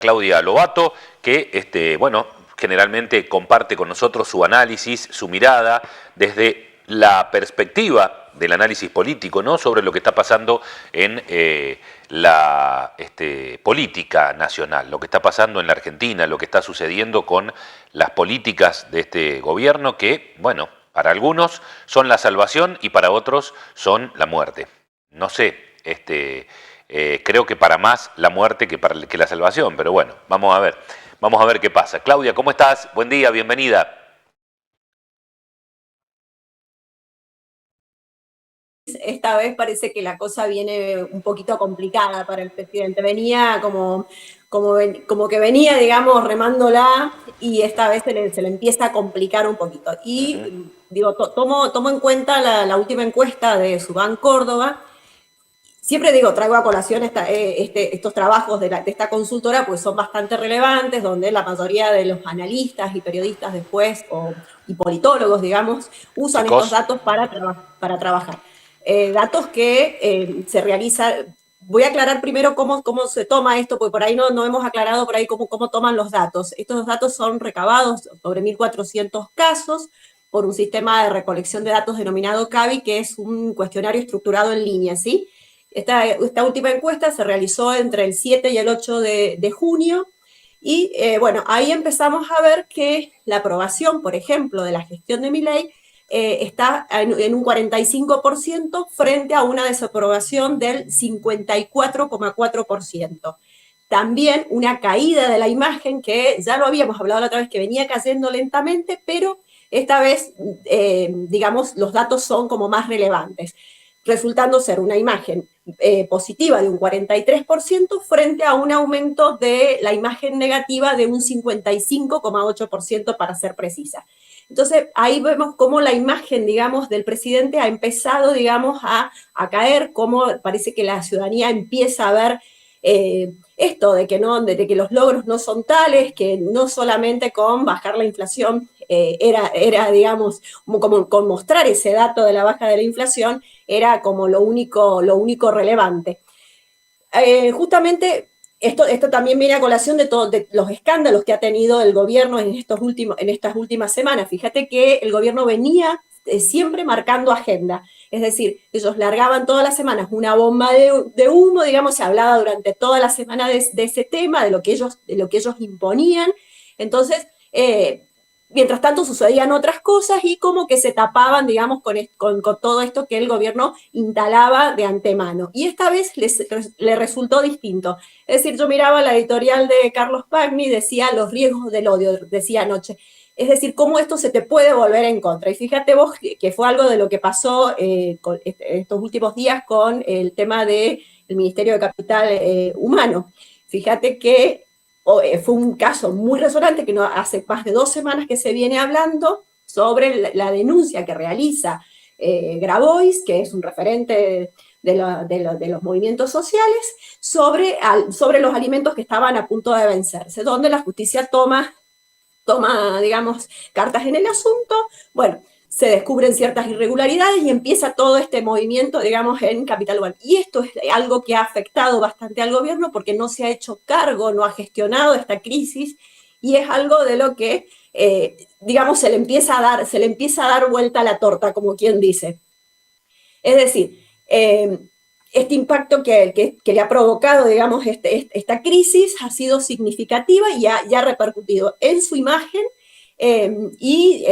Claudia Lobato, que bueno, generalmente comparte con nosotros su análisis, su mirada desde la perspectiva del análisis político, ¿no? Sobre lo que está pasando en la política nacional, lo que está pasando en la Argentina, lo que está sucediendo con las políticas de este gobierno que, bueno, para algunos son la salvación y para otros son la muerte. No sé, creo que para más la muerte que la salvación, pero bueno, vamos a ver qué pasa. Claudia, ¿cómo estás? Buen día, bienvenida. Esta vez parece que la cosa viene un poquito complicada para el presidente. Venía como que venía, digamos, remándola y esta vez se le empieza a complicar un poquito. Ujú. Y digo, tomo en cuenta la última encuesta de Subán Córdoba. Siempre digo, traigo a colación estos trabajos de esta consultora, pues son bastante relevantes, donde la mayoría de los analistas y periodistas después, y politólogos, digamos, usan estos Chicos, datos para trabajar. Datos que se realizan. Voy a aclarar primero cómo se toma esto, porque por ahí no hemos aclarado por ahí cómo toman los datos. Estos datos son recabados sobre 1.400 casos por un sistema de recolección de datos denominado CABI, que es un cuestionario estructurado en línea, ¿sí? Esta última encuesta se realizó entre el 7 y el 8 de junio y bueno, ahí empezamos a ver que la aprobación, por ejemplo, de la gestión de Milei está en un 45% frente a una desaprobación del 54,4%. También una caída de la imagen que ya lo habíamos hablado la otra vez, que venía cayendo lentamente, pero esta vez, digamos, los datos son como más relevantes, resultando ser una imagen positiva de un 43% frente a un aumento de la imagen negativa de un 55,8% para ser precisa. Entonces, ahí vemos cómo la imagen, digamos, del presidente ha empezado, digamos, a caer, cómo parece que la ciudadanía empieza a ver esto de que los logros no son tales, que no solamente con bajar la inflación era digamos, como con mostrar ese dato de la baja de la inflación, era como lo único relevante. Justamente esto también viene a colación de los escándalos que ha tenido el gobierno en estas últimas semanas. Fíjate que el gobierno venía siempre marcando agenda. Es decir, ellos largaban todas las semanas una bomba de humo, digamos, se hablaba durante toda la semana de ese tema, de lo que ellos imponían. Entonces, mientras tanto sucedían otras cosas y como que se tapaban, digamos, con todo esto que el gobierno instalaba de antemano. Y esta vez le resultó distinto. Es decir, yo miraba la editorial de Carlos Pagni, decía los riesgos del odio, decía anoche. Es decir, cómo esto se te puede volver en contra. Y fíjate vos que fue algo de lo que pasó con estos últimos días con el tema del Ministerio de Capital Humano. Fíjate que fue un caso muy resonante que no hace más de 2 semanas que se viene hablando sobre la denuncia que realiza Grabois, que es un referente de los movimientos sociales, sobre los alimentos que estaban a punto de vencerse, donde la justicia toma, digamos, cartas en el asunto. Bueno, se descubren ciertas irregularidades y empieza todo este movimiento, digamos, en Capital One. Y esto es algo que ha afectado bastante al gobierno porque no se ha hecho cargo, no ha gestionado esta crisis y es algo de lo que, digamos, se le empieza a dar vuelta a la torta, como quien dice. Es decir, este impacto que le ha provocado, digamos, esta crisis ha sido significativa y ha repercutido en su imagen y,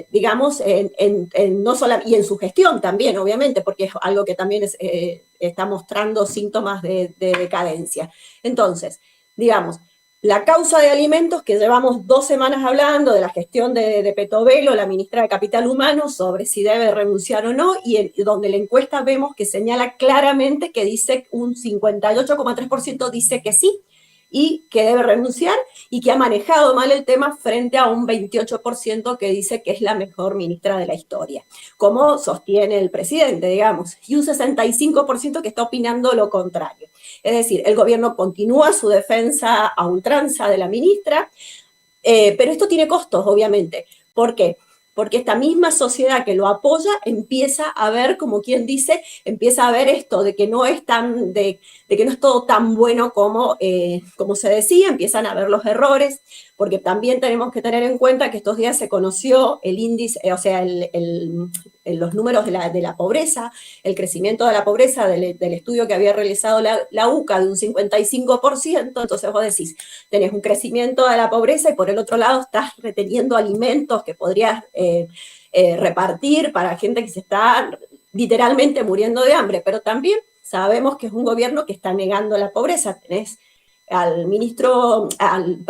digamos, no solo, y en su gestión también, obviamente, porque es algo que también está mostrando síntomas de decadencia. Entonces, digamos, la causa de alimentos, que llevamos 2 semanas hablando de la gestión de Petovelo, la ministra de Capital Humano, sobre si debe renunciar o no, y donde la encuesta vemos que señala claramente que dice un 58,3% dice que sí, y que debe renunciar, y que ha manejado mal el tema frente a un 28% que dice que es la mejor ministra de la historia, como sostiene el presidente, digamos, y un 65% que está opinando lo contrario. Es decir, el gobierno continúa su defensa a ultranza de la ministra, pero esto tiene costos, obviamente. ¿Por qué? porque esta misma sociedad que lo apoya empieza a ver, como quien dice, empieza a ver esto de que no es de que no es todo tan bueno como se decía, empiezan a ver los errores, porque también tenemos que tener en cuenta que estos días se conoció el índice, o sea, los números de la pobreza, el crecimiento de la pobreza del estudio que había realizado la UCA de un 55%, entonces vos decís, tenés un crecimiento de la pobreza y por el otro lado estás reteniendo alimentos que podrías repartir para gente que se está literalmente muriendo de hambre, pero también sabemos que es un gobierno que está negando la pobreza. Tenés al ministro, al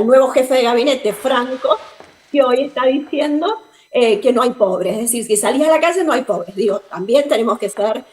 nuevo jefe de gabinete, Franco, que hoy está diciendo que no hay pobres, es decir, si salís a la calle no hay pobres. Digo, también tenemos que ser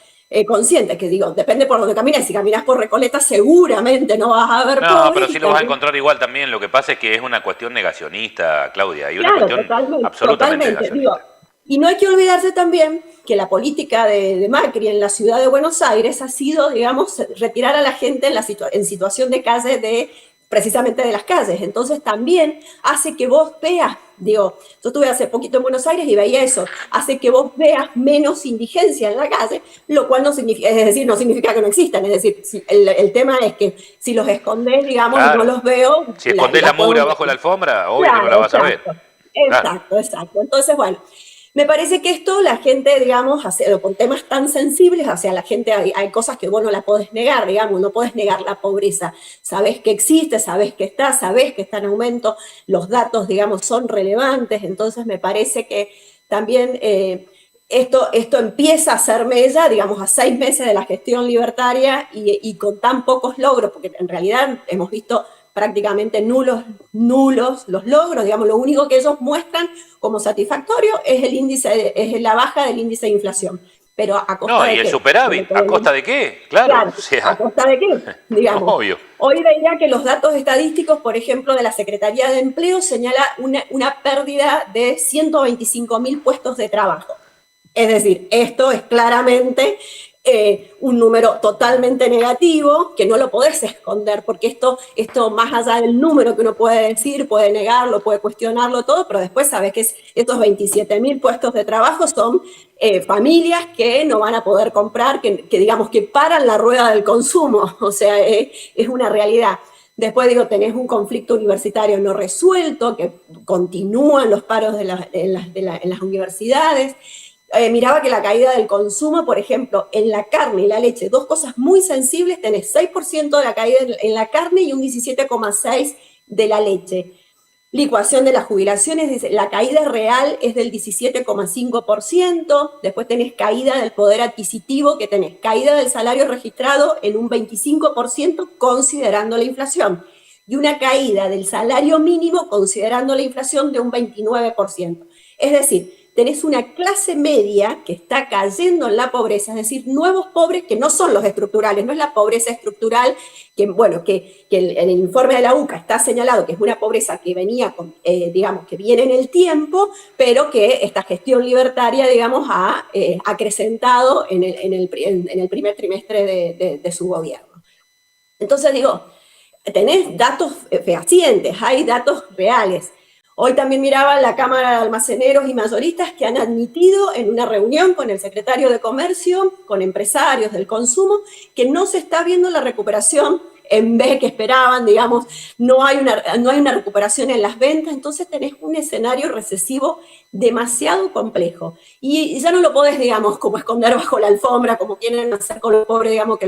conscientes, que digo, depende por donde camines, si caminas por Recoleta seguramente no vas a ver pobres. No, pero sí lo vas a encontrar igual también, lo que pasa es que es una cuestión negacionista, Claudia, y una cuestión absolutamente negacionista. Digo, y no hay que olvidarse también que la política de Macri en la ciudad de Buenos Aires ha sido, digamos, retirar a la gente en situación de calle precisamente de las calles. Entonces también hace que vos veas, digo, yo estuve hace poquito en Buenos Aires y veía eso, hace que vos veas menos indigencia en la calle, lo cual no significa, es decir, no significa que no existan, es decir, el tema es que si los escondés, digamos, claro, no los veo. Si escondés la mugre abajo de la alfombra, obvio claro, que no la vas a ver. Exacto. Entonces, bueno, me parece que esto la gente, digamos, con temas tan sensibles, o sea, la gente hay cosas que vos no las podés negar, digamos, no podés negar la pobreza. Sabés que existe, sabés que está en aumento, los datos, digamos, son relevantes, entonces me parece que también esto empieza a ser mella, digamos, a 6 meses de la gestión libertaria y con tan pocos logros, porque en realidad hemos visto prácticamente nulos los logros, digamos, lo único que ellos muestran como satisfactorio es la baja del índice de inflación. Pero a costa no, de y el qué? superávit, ¿a costa de qué? Claro, o sea, ¿a costa de qué? Digamos. Obvio. Hoy veía que los datos estadísticos, por ejemplo, de la Secretaría de Empleo señala una pérdida de 125.000 puestos de trabajo. Es decir, esto es claramente un número totalmente negativo, que no lo podés esconder, porque esto más allá del número que uno puede decir, puede negarlo, puede cuestionarlo todo, pero después sabes que estos 27.000 puestos de trabajo son familias que no van a poder comprar, que digamos que paran la rueda del consumo, o sea, es una realidad. Después, digo, tenés un conflicto universitario no resuelto, que continúan los paros en las universidades. Miraba que la caída del consumo, por ejemplo, en la carne y la leche, dos cosas muy sensibles, tenés 6% de la caída en la carne y un 17,6% de la leche. Licuación de las jubilaciones, dice, la caída real es del 17,5%, después tenés caída del poder adquisitivo, que tenés caída del salario registrado en un 25% considerando la inflación, y una caída del salario mínimo considerando la inflación de un 29%. Es decir, tenés una clase media que está cayendo en la pobreza, es decir, nuevos pobres que no son los estructurales, no es la pobreza estructural, que el informe de la UCA está señalado que es una pobreza que venía, digamos, que viene en el tiempo, pero que esta gestión libertaria, digamos, ha acrecentado en el primer trimestre de su gobierno. Entonces digo, tenés datos fehacientes, hay datos reales. Hoy también miraba la Cámara de Almaceneros y Mayoristas que han admitido en una reunión con el secretario de Comercio, con empresarios del consumo, que no se está viendo la recuperación en vez que esperaban, digamos, no hay una recuperación en las ventas, entonces tenés un escenario recesivo demasiado complejo. Y ya no lo podés, digamos, como esconder bajo la alfombra, como quieren hacer con los pobres, digamos,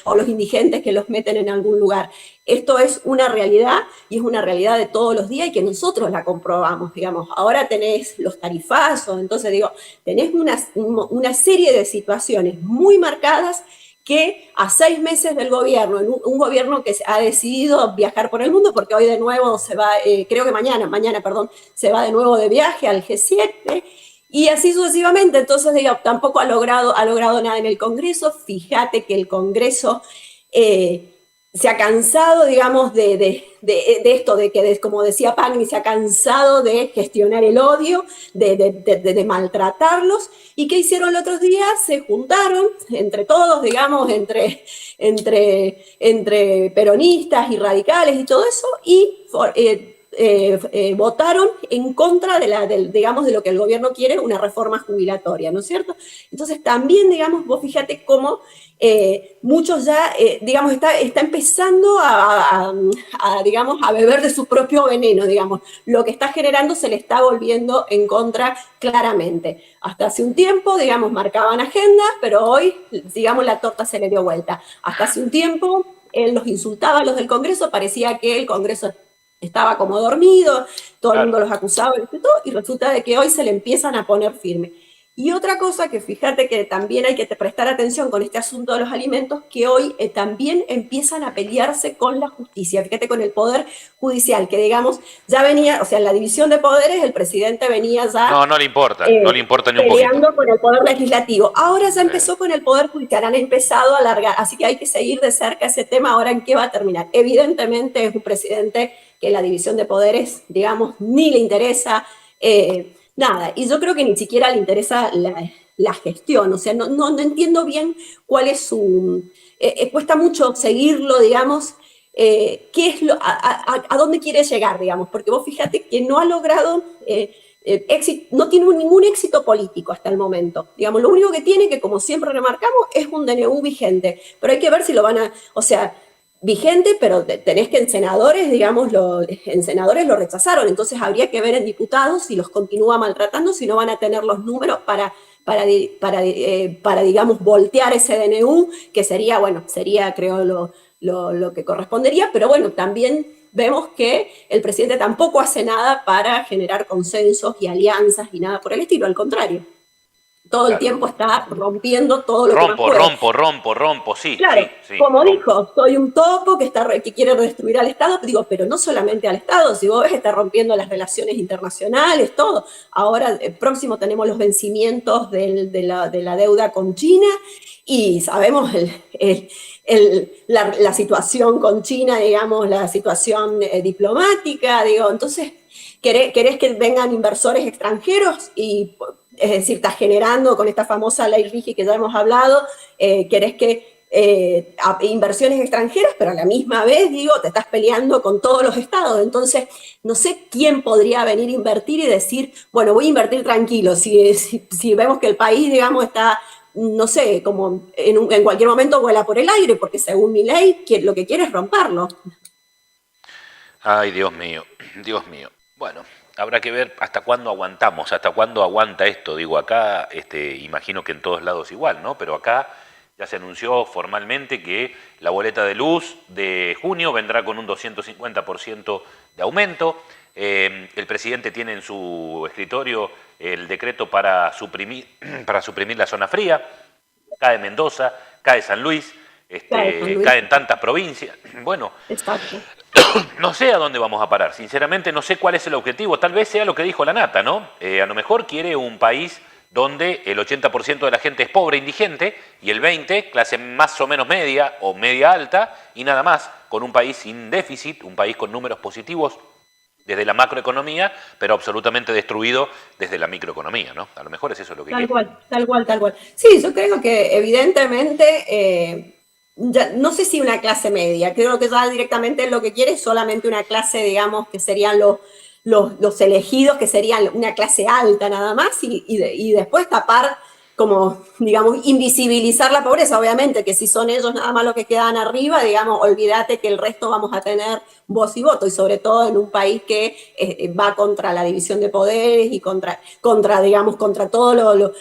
o los indigentes que los meten en algún lugar. Esto es una realidad y es una realidad de todos los días y que nosotros la comprobamos, digamos. Ahora tenés los tarifazos, entonces digo, tenés una serie de situaciones muy marcadas que a 6 meses del gobierno, un gobierno que ha decidido viajar por el mundo, porque hoy de nuevo se va, creo que mañana, se va de nuevo de viaje al G7, y así sucesivamente. Entonces, digo, tampoco ha logrado nada en el Congreso. Fíjate que el Congreso se ha cansado, digamos, de esto, de que, como decía Pagni, se ha cansado de gestionar el odio, de maltratarlos. ¿Y qué hicieron los otros días? Se juntaron entre todos, digamos, entre peronistas y radicales y todo eso, y votaron en contra digamos, de lo que el gobierno quiere, una reforma jubilatoria, ¿no es cierto? Entonces también, digamos, vos fíjate cómo muchos ya, digamos, está empezando digamos, a beber de su propio veneno, digamos. Lo que está generando se le está volviendo en contra claramente. Hasta hace un tiempo, digamos, marcaban agenda, pero hoy, digamos, la torta se le dio vuelta. Hasta hace un tiempo, él los insultaba a los del Congreso, parecía que el Congreso estaba como dormido, todo el mundo los acusaba de todo, y resulta de que hoy se le empiezan a poner firme. Y otra cosa que fíjate que también hay que prestar atención con este asunto de los alimentos, que hoy también empiezan a pelearse con la justicia, fíjate con el Poder Judicial, que digamos, ya venía, o sea, en la división de poderes el presidente venía ya... No le importa ni un poquito. Peleando con el Poder Legislativo. Ahora ya empezó con el Poder Judicial, han empezado a alargar, así que hay que seguir de cerca ese tema, ahora en qué va a terminar. Evidentemente es un presidente que la división de poderes, digamos, ni le interesa... nada, y yo creo que ni siquiera le interesa la gestión, o sea, no entiendo bien cuál es su... cuesta mucho seguirlo, digamos, qué es a dónde quiere llegar, digamos, porque vos fíjate que no ha logrado... no tiene ningún éxito político hasta el momento. Digamos, lo único que tiene, que como siempre remarcamos, es un DNU vigente, pero hay que ver si lo van a... O sea, vigente, pero tenés que en senadores, digamos, en senadores lo rechazaron, entonces habría que ver en diputados si los continúa maltratando, si no van a tener los números para digamos, voltear ese DNU, que sería, bueno, sería, creo, lo que correspondería, pero bueno, también vemos que el presidente tampoco hace nada para generar consensos y alianzas y nada por el estilo, al contrario. Todo el tiempo está rompiendo todo lo que más puede. Rompo, sí. Claro, sí, como dijo, soy un topo que quiere destruir al Estado, digo, pero no solamente al Estado, si vos ves, está rompiendo las relaciones internacionales, todo. Ahora, próximo tenemos los vencimientos de la deuda con China y sabemos la situación con China, digamos, la situación diplomática, digo, entonces, ¿querés que vengan inversores extranjeros? Y es decir, estás generando con esta famosa ley RIGI que ya hemos hablado, querés que inversiones extranjeras, pero a la misma vez, digo, te estás peleando con todos los estados. Entonces, no sé quién podría venir a invertir y decir, bueno, voy a invertir tranquilo. Si vemos que el país, digamos, está, no sé, como en cualquier momento vuela por el aire, porque según mi ley, lo que quiere es romperlo. Ay, Dios mío. Bueno, habrá que ver hasta cuándo aguantamos, hasta cuándo aguanta esto. Digo, acá, imagino que en todos lados igual, ¿no? Pero acá ya se anunció formalmente que la boleta de luz de junio vendrá con un 250% de aumento. El presidente tiene en su escritorio el decreto para suprimir la zona fría. Cae Mendoza, cae San Luis, caen tantas provincias. Bueno, exacto. No sé a dónde vamos a parar, sinceramente no sé cuál es el objetivo, tal vez sea lo que dijo la Nata, ¿no? A lo mejor quiere un país donde el 80% de la gente es pobre, indigente, y el 20% clase más o menos media o media alta, y nada más, con un país sin déficit, un país con números positivos desde la macroeconomía, pero absolutamente destruido desde la microeconomía, ¿no? A lo mejor es eso lo que quiere. Tal cual. Sí, yo creo que evidentemente... Ya, no sé si una clase media, creo que ya directamente lo que quiere es solamente una clase, digamos, que serían los elegidos, que serían una clase alta nada más, y después tapar, como, digamos, invisibilizar la pobreza. Obviamente que si son ellos nada más los que quedan arriba, digamos, olvídate que el resto vamos a tener voz y voto, y sobre todo en un país que va contra la división de poderes y contra digamos, contra todo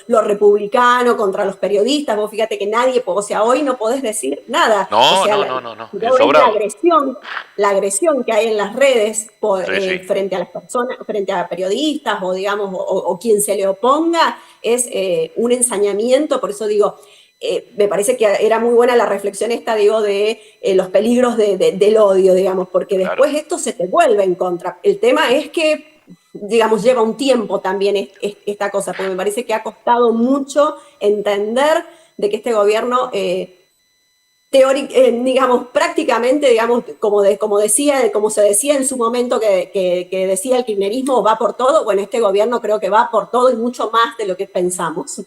lo republicano, contra los periodistas. Vos fíjate que nadie, o sea, hoy no podés decir nada. No, o sea, no. La agresión que hay en las redes Sí. frente a las personas, frente a periodistas o, digamos, o quien se le oponga, es un ensañamiento. Por eso digo, me parece que era muy buena la reflexión esta, digo, de los peligros del odio, digamos, porque después esto se te vuelve en contra. El tema es que, digamos, lleva un tiempo también esta cosa, porque me parece que ha costado mucho entender de que este gobierno, digamos, prácticamente, digamos, como se decía en su momento que decía el kirchnerismo, va por todo. Bueno, este gobierno creo que va por todo y mucho más de lo que pensamos.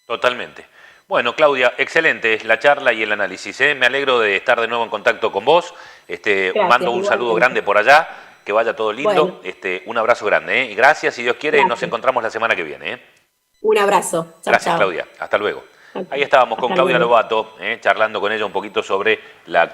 Totalmente. Bueno, Claudia, excelente la charla y el análisis. Me alegro de estar de nuevo en contacto con vos. Gracias, Mando un saludo grande por allá que vaya todo lindo. Bueno. Un abrazo grande, y gracias, si Dios quiere, Gracias. nos encontramos la semana que viene. Un abrazo. Chao, Gracias, chao. Claudia. Hasta luego. Chao. Ahí estábamos con Hasta Claudia luego. Lobato, charlando con ella un poquito sobre la